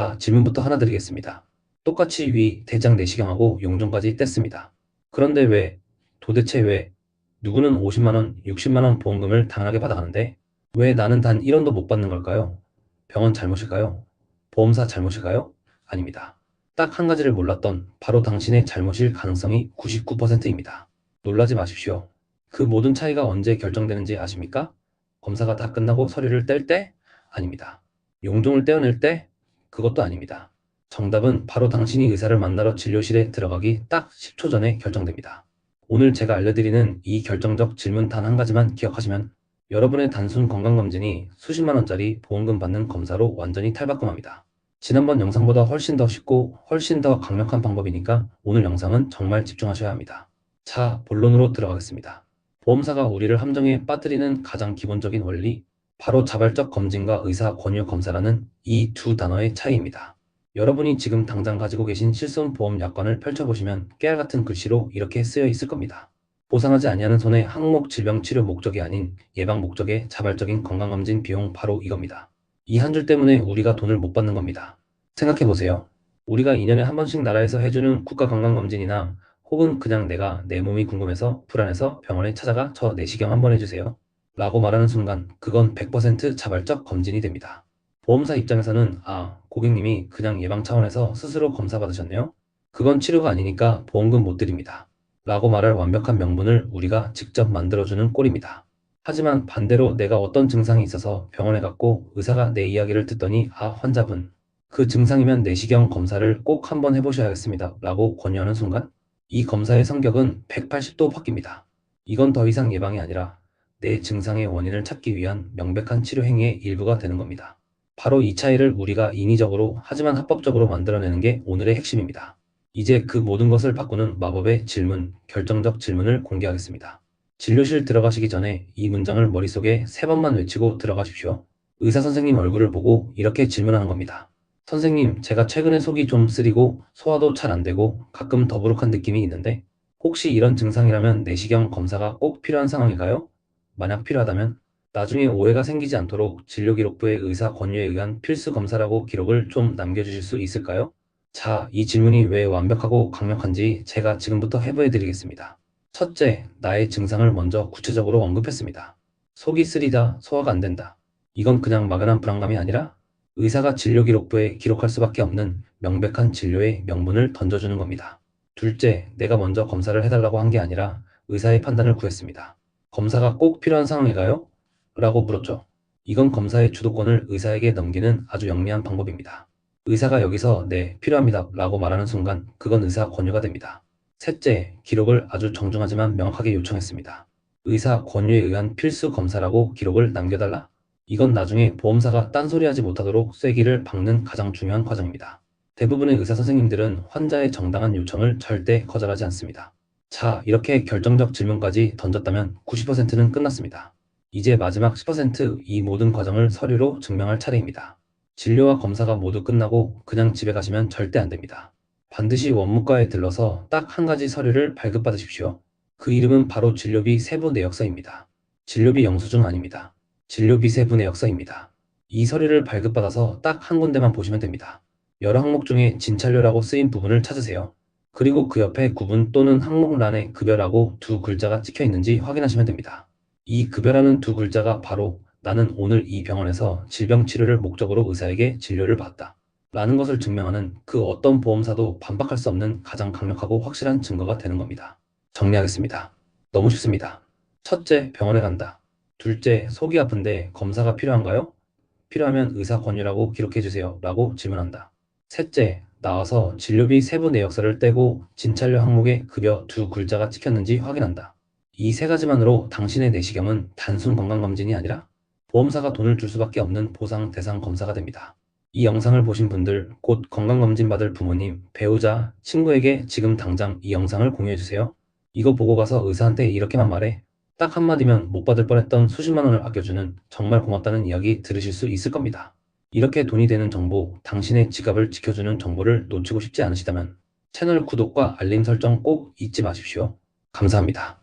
자, 질문부터 하나 드리겠습니다. 똑같이 위, 대장 내시경하고 용종까지 뗐습니다. 그런데 왜, 도대체 왜, 누구는 50만 원, 60만 원 보험금을 당연하게 받아가는데 왜 나는 단 1원도 못 받는 걸까요? 병원 잘못일까요? 보험사 잘못일까요? 아닙니다. 딱 한 가지를 몰랐던 바로 당신의 잘못일 가능성이 99%입니다. 놀라지 마십시오. 그 모든 차이가 언제 결정되는지 아십니까? 검사가 다 끝나고 서류를 뗄 때? 아닙니다. 용종을 떼어낼 때? 그것도 아닙니다. 정답은 바로 당신이 의사를 만나러 진료실에 들어가기 딱 10초 전에 결정됩니다. 오늘 제가 알려드리는 이 결정적 질문 단 한 가지만 기억하시면 여러분의 단순 건강검진이 수십만 원짜리 보험금 받는 검사로 완전히 탈바꿈합니다. 지난번 영상보다 훨씬 더 쉽고 훨씬 더 강력한 방법이니까 오늘 영상은 정말 집중하셔야 합니다. 자, 본론으로 들어가겠습니다. 보험사가 우리를 함정에 빠뜨리는 가장 기본적인 원리, 바로 자발적 검진과 의사 권유 검사라는 이 두 단어의 차이입니다. 여러분이 지금 당장 가지고 계신 실손보험 약관을 펼쳐보시면 깨알같은 글씨로 이렇게 쓰여 있을 겁니다. 보상하지 아니하는 손해 항목 질병 치료 목적이 아닌 예방 목적의 자발적인 건강검진 비용, 바로 이겁니다. 이 한 줄 때문에 우리가 돈을 못 받는 겁니다. 생각해보세요. 우리가 2년에 한 번씩 나라에서 해주는 국가건강검진이나 혹은 그냥 내가 내 몸이 궁금해서 불안해서 병원에 찾아가 저 내시경 한번 해주세요 라고 말하는 순간 그건 100% 자발적 검진이 됩니다. 보험사 입장에서는 고객님이 그냥 예방 차원에서 스스로 검사 받으셨네요. 그건 치료가 아니니까 보험금 못 드립니다 라고 말할 완벽한 명분을 우리가 직접 만들어주는 꼴입니다. 하지만 반대로 내가 어떤 증상이 있어서 병원에 갔고 의사가 내 이야기를 듣더니 환자분, 그 증상이면 내시경 검사를 꼭 한번 해보셔야겠습니다 라고 권유하는 순간 이 검사의 성격은 180도 바뀝니다. 이건 더 이상 예방이 아니라 내 증상의 원인을 찾기 위한 명백한 치료 행위의 일부가 되는 겁니다. 바로 이 차이를 우리가 인위적으로 하지만 합법적으로 만들어내는 게 오늘의 핵심입니다. 이제 그 모든 것을 바꾸는 마법의 질문, 결정적 질문을 공개하겠습니다. 진료실 들어가시기 전에 이 문장을 머릿속에 3번만 외치고 들어가십시오. 의사 선생님 얼굴을 보고 이렇게 질문하는 겁니다. 선생님, 제가 최근에 속이 좀 쓰리고 소화도 잘 안 되고 가끔 더부룩한 느낌이 있는데 혹시 이런 증상이라면 내시경 검사가 꼭 필요한 상황일까요? 만약 필요하다면 나중에 오해가 생기지 않도록 진료기록부에 의사 권유에 의한 필수 검사라고 기록을 좀 남겨주실 수 있을까요? 자, 이 질문이 왜 완벽하고 강력한지 제가 지금부터 해부해 드리겠습니다. 첫째, 나의 증상을 먼저 구체적으로 언급했습니다. 속이 쓰리다, 소화가 안 된다. 이건 그냥 막연한 불안감이 아니라 의사가 진료기록부에 기록할 수밖에 없는 명백한 진료의 명분을 던져주는 겁니다. 둘째, 내가 먼저 검사를 해달라고 한 게 아니라 의사의 판단을 구했습니다. 검사가 꼭 필요한 상황일까요? 라고 물었죠. 이건 검사의 주도권을 의사에게 넘기는 아주 영리한 방법입니다. 의사가 여기서 네, 필요합니다 라고 말하는 순간 그건 의사 권유가 됩니다. 셋째, 기록을 아주 정중하지만 명확하게 요청했습니다. 의사 권유에 의한 필수 검사라고 기록을 남겨달라. 이건 나중에 보험사가 딴소리하지 못하도록 쐐기를 박는 가장 중요한 과정입니다. 대부분의 의사 선생님들은 환자의 정당한 요청을 절대 거절하지 않습니다. 자, 이렇게 결정적 질문까지 던졌다면 90%는 끝났습니다. 이제 마지막 10%, 이 모든 과정을 서류로 증명할 차례입니다. 진료와 검사가 모두 끝나고 그냥 집에 가시면 절대 안 됩니다. 반드시 원무과에 들러서 딱 한 가지 서류를 발급받으십시오. 그 이름은 바로 진료비 세부 내역서입니다. 진료비 영수증 아닙니다. 진료비 세부 내역서입니다. 이 서류를 발급받아서 딱 한 군데만 보시면 됩니다. 여러 항목 중에 진찰료라고 쓰인 부분을 찾으세요. 그리고 그 옆에 구분 또는 항목란에 급여라고 두 글자가 찍혀 있는지 확인하시면 됩니다. 이 급여라는 두 글자가 바로 나는 오늘 이 병원에서 질병 치료를 목적으로 의사에게 진료를 받았다 라는 것을 증명하는 그 어떤 보험사도 반박할 수 없는 가장 강력하고 확실한 증거가 되는 겁니다. 정리하겠습니다. 너무 쉽습니다. 첫째, 병원에 간다. 둘째, 속이 아픈데 검사가 필요한가요? 필요하면 의사 권유라고 기록해주세요 라고 질문한다. 셋째, 나와서 진료비 세부 내역서를 떼고 진찰료 항목에 급여 두 글자가 찍혔는지 확인한다. 이 세 가지만으로 당신의 내시경은 단순 건강검진이 아니라 보험사가 돈을 줄 수밖에 없는 보상 대상 검사가 됩니다. 이 영상을 보신 분들, 곧 건강검진 받을 부모님, 배우자, 친구에게 지금 당장 이 영상을 공유해주세요. 이거 보고 가서 의사한테 이렇게만 말해. 딱 한마디면 못 받을 뻔했던 수십만 원을 아껴주는 정말 고맙다는 이야기 들으실 수 있을 겁니다. 이렇게 돈이 되는 정보, 당신의 지갑을 지켜주는 정보를 놓치고 싶지 않으시다면 채널 구독과 알림 설정 꼭 잊지 마십시오. 감사합니다.